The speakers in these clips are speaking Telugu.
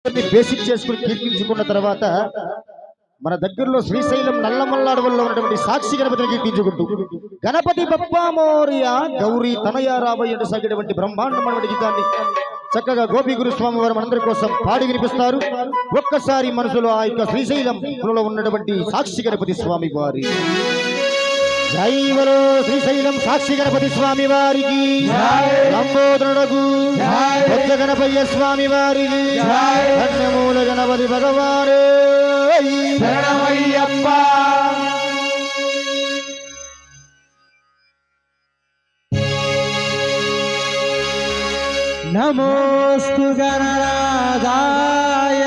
బేసిక్ చేసుకుని కీర్తించుకున్న తర్వాత మన దగ్గరలో శ్రీశైలం నల్లమల్ల అడవుల్లో ఉన్నటువంటి సాక్షి గణపతిని కీర్తించుకుంటూ గణపతి బప్పా మోరియా గౌరీ తనయ రాబోయే సాగేటువంటి బ్రహ్మాండమైన గీతాన్ని చక్కగా గోపి గురుస్వామి వారు మనందరి కోసం పాడి వినిపిస్తారు. ఒక్కసారి మనసులో ఆ యొక్క శ్రీశైలంలో ఉన్నటువంటి సాక్షి గణపతి స్వామి వారి జైవలో శ్రీశైలం సాక్షి గణపతి స్వామి వారికి లంబోదరుడకు పెద్ద గణపయ్య స్వామి వారికి కన్యమూల గణపతి భగవానే శరణమయ్యప్ప. నమోస్తు గణనాదాయ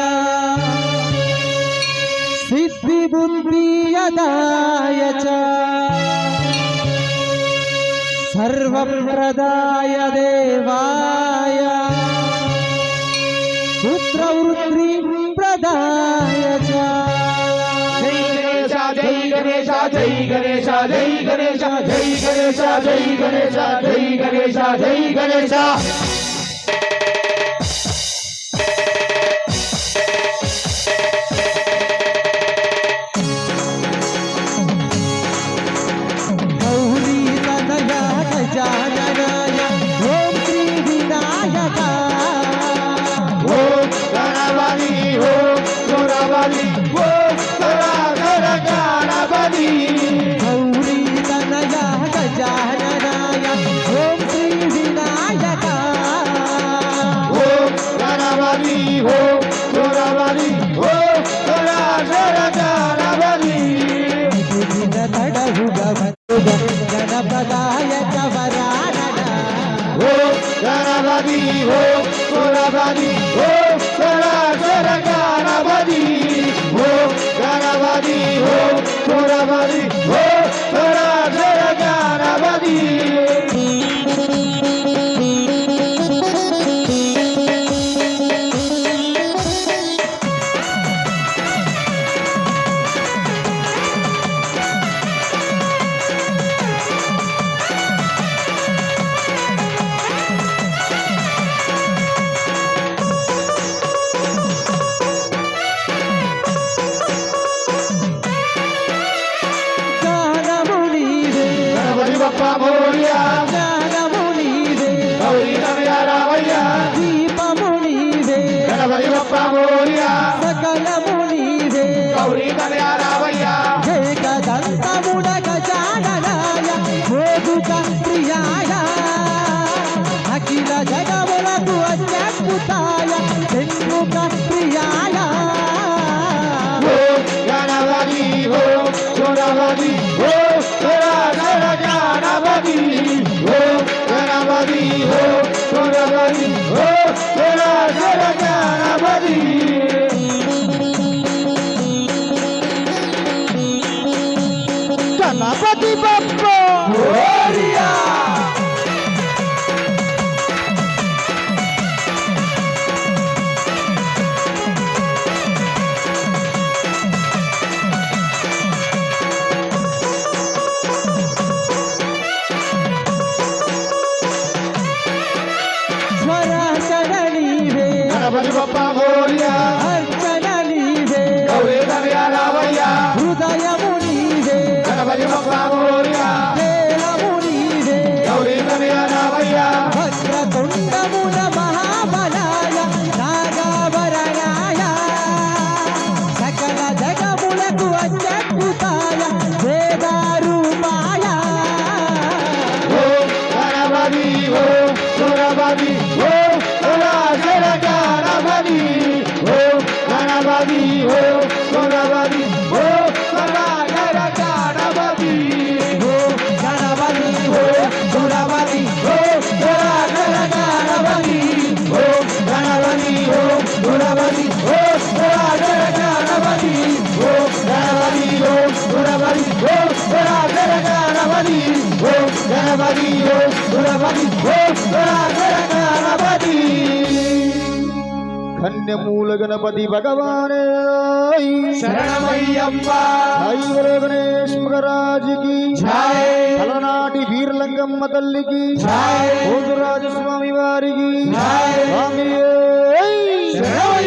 సిద్ధి బుద్ధియదాయ చ సర్వప్రదాయ దేవాయ పుత్రవృత్తి ప్రదాయ చ. జై గణేశ జై గణేశ జై గణేశ జై గణేశ జై గణేశ జై గణేశ జై గణేశ. గణపదాయ చవరానన ఓ గణపతి ఓ గణపతి ఓ సరాసర గణపతి ఓ గణపతి ఓ గణపతి ఓ సరాసర గణపతి. బప్పా మోరియా జ్ఞానము నీవే గౌరీ తనయ రామయ్య దీపము నీవే గణపతి బప్పా మోరియా సకలము నీవే గౌరీ తనయ రామయ్య ఏకదంతమున గజాననాయ మోదుక ప్రియాయ అఖిల జగములకు అత్యద్భుతాయ షణ్ముఖ ప్రియాయ. ఓ గణపతి ఓ గణపతి ఓ సరాసర గణపతి ఓ గణపతి ఓ గణపతి ఓ సరాసర గణపతి. గణపతి బప్పా మోరియా స్వరాచన నీవే గణపతి బప్పా మోరియా అర్చన నీవే గౌరీ తనయ రామయ్య హృదయము నీవే గణపతి బప్పా మోరియా దేహము నీవే గౌరీ తనయ రామయ్య వక్రతుండమున మహాబలాయ నాగాభరణాయ సకల జగములకు అత్యద్భుతాయ వేదారూపాయ. ఓ గణపతి ఓ గణపతి ఓ సరాసర గణపతి ఓ గణపతి ఓ గణపతి ఓ సరాసర గణపతి ఓ గణపతి ఓ గణపతి ఓ సరాసర గణపతి ఓ గణపతి ఓ గణపతి ఓ సరాసర గణపతి ఓ గణపతి ఓ గణపతి ఓ సరాసర గణపతి ఓ గణపతి ఓ గణపతి ఓ సరాసర గణపతి. కన్యమూల గణపతి భగవానే శరణమయ్యప్ప జై గణేష్ మహారాజుకి జై. తలనాటి వీరలింగమ్మ తల్లికి జై. భోజరాజ స్వామి వారికి జై. స్వామి శరణమయ్యప్ప.